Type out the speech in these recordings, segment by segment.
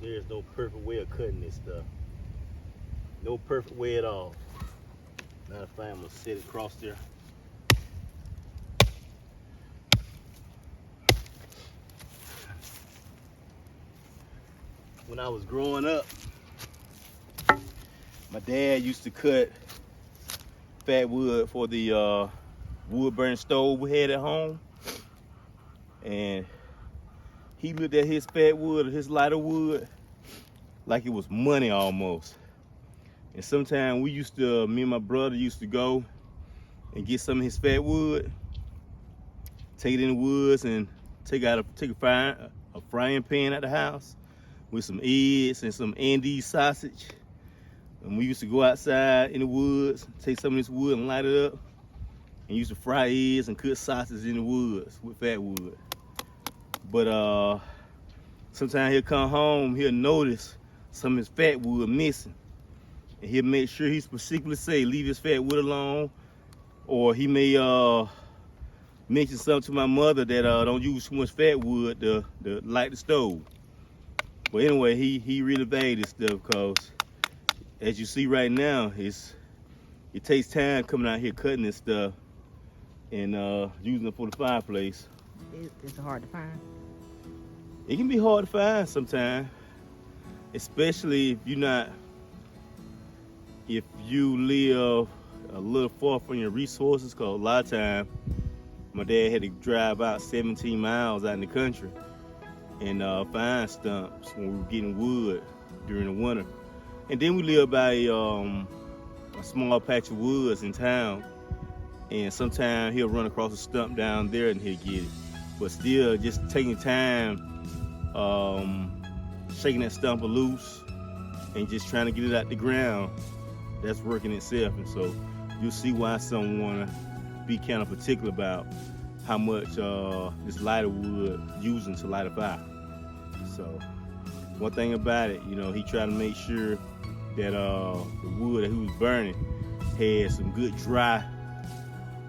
There's no perfect way of cutting this stuff. No perfect way at all. Matter of fact, I'm gonna sit across there. When I was growing up, my dad used to cut fat wood for the wood burning stove we had at home. And he looked at his fat wood or his lighter wood like it was money almost. And sometimes me and my brother used to go and get some of his fat wood, take it in the woods and take a frying pan at the house with some eggs and some Andes sausage. And we used to go outside in the woods, take some of this wood and light it up, and used to fry eggs and cook sausage in the woods with fat wood. But sometimes he'll come home, he'll notice some of his fat wood missing. And he'll make sure he specifically say, leave his fat wood alone. Or he may mention something to my mother that don't use too much fat wood to light the stove. But anyway, he really valued this stuff because as you see right now, it takes time coming out here cutting this stuff and using it for the fireplace. It's hard to find. It can be hard to find sometimes, especially if you live a little far from your resources, because a lot of times my dad had to drive out 17 miles out in the country and find stumps when we were getting wood during the winter. And then we live by a small patch of woods in town, and sometimes he'll run across a stump down there and he'll get it. But still, just taking time, shaking that stump loose and just trying to get it out the ground, that's working itself. And so you'll see why some want to be kind of particular about how much this lighter wood using to light a fire. So one thing about it, he tried to make sure that the wood that he was burning had some good dry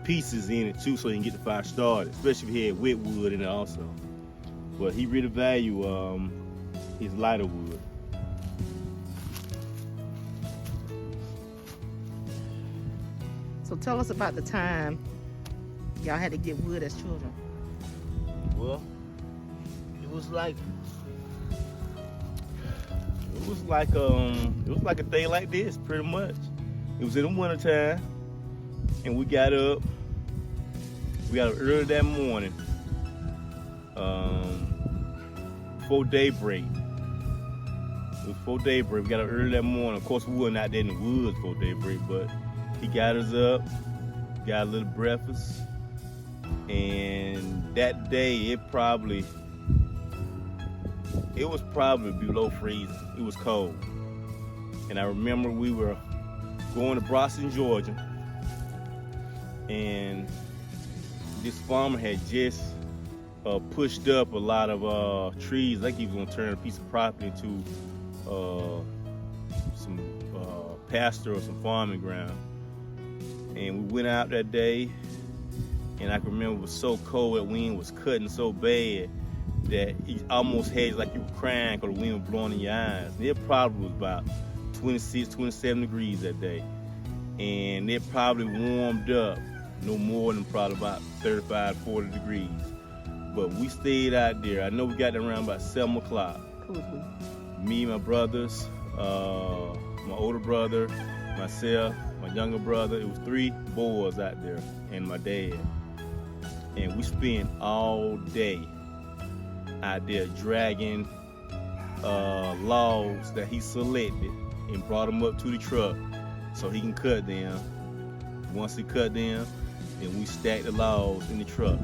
pieces in it too, so he can get the fire started, especially if he had wet wood in it also. But he really valued his lighter wood. So tell us about the time y'all had to get wood as children. Well, it was like a day like this, pretty much. It was in the wintertime, and we got up early that morning, before daybreak. It was before daybreak. We got up early that morning. Of course, we weren't out there in the woods before daybreak, but he got us up, got a little breakfast, and that day it was probably below freezing. It was cold. And I remember we were going to Boston, Georgia, and this farmer had just pushed up a lot of trees. Like he was gonna turn a piece of property into some pasture or some farming ground. And we went out that day, and I can remember it was so cold, that wind was cutting so bad that it almost had like you were crying because the wind was blowing in your eyes. And it probably was about 26, 27 degrees that day. And it probably warmed up no more than probably about 35, 40 degrees. But we stayed out there. I know we got there around about 7 o'clock. Who was we? Me, my brothers, my older brother, myself, my younger brother. It was 3 boys out there and my dad. And we spent all day out there dragging logs that he selected and brought them up to the truck so he can cut them. Once he cut them, then we stacked the logs in the truck.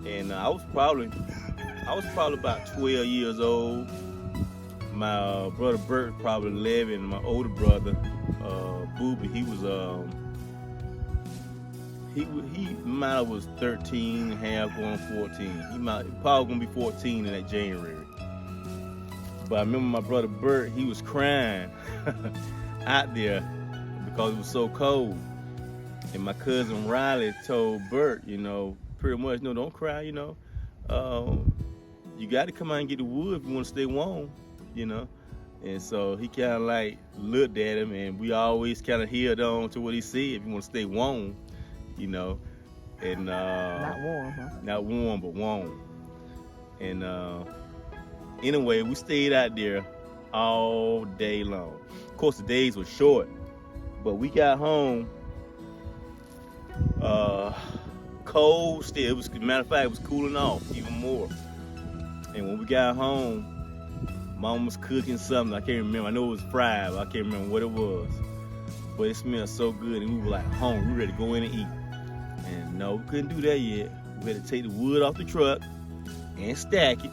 And I was probably about 12 years old. My brother Bert probably 11. My older brother, Booby, he might have was 13 and a half, going 14. He probably gonna be 14 in that January. But I remember my brother Bert, he was crying out there because it was so cold. And my cousin Riley told Bert, pretty much, no, don't cry, you got to come out and get the wood if you want to stay warm. you know. And so he kind of like looked at him, and we always kind of held on to what he said. If you want to stay warm, you know, and Not warm, huh? not warm but warm. And anyway, we stayed out there all day long. Of course, the days were short, but we got home cold still. It was, matter of fact, it was cooling off even more. And when we got home, Mom was cooking something. I can't remember. I know it was fried, but I can't remember what it was. But it smelled so good, and we were like hungry. We were ready to go in and eat. And no, we couldn't do that yet. We had to take the wood off the truck and stack it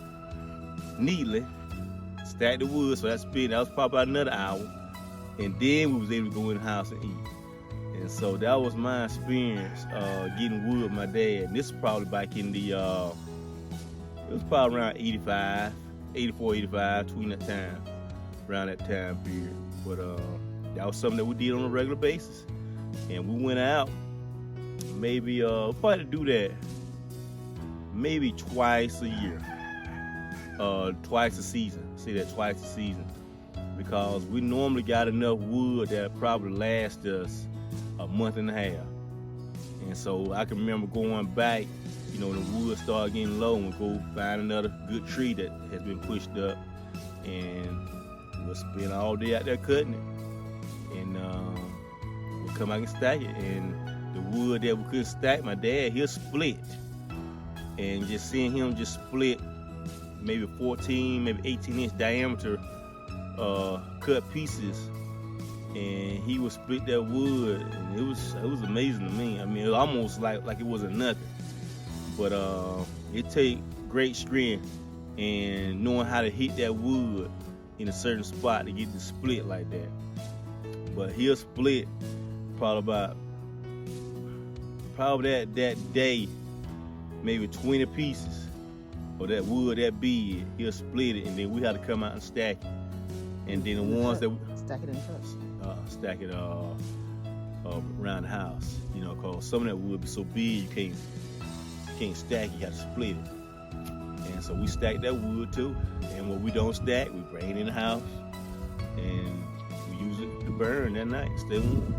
neatly. Stack the wood, so that was probably about another hour. And then we was able to go in the house and eat. And so that was my experience getting wood with my dad. And this was probably back in the, it was probably around 85, 84, 85, between that time, around that time period. But that was something that we did on a regular basis. And we went out maybe, probably do that maybe twice a year, twice a season. Say that twice a season. Because we normally got enough wood that probably last us a month and a half. And so I can remember going back, you know, when the wood started getting low, and we go find another good tree that has been pushed up, and we'll spend all day out there cutting it. And we'll come out and stack it. And the wood that we couldn't stack, my dad, he'll split. And just seeing him just split maybe 14, maybe 18-inch diameter cut pieces, and he would split that wood, and it was amazing to me. I mean, it was almost like it wasn't nothing. But it take great strength and knowing how to hit that wood in a certain spot to get the split like that. But he'll split probably that day, maybe 20 pieces of that wood that big. He'll split it, and then we had to come out and stack it. And then the ones that stack it in trucks. Stack it around the house, you know, cause some of that wood be so big you can't stack it, you got to split it. And so we stack that wood too. And what we don't stack, we bring it in the house, and we use it to burn that night, stay warm.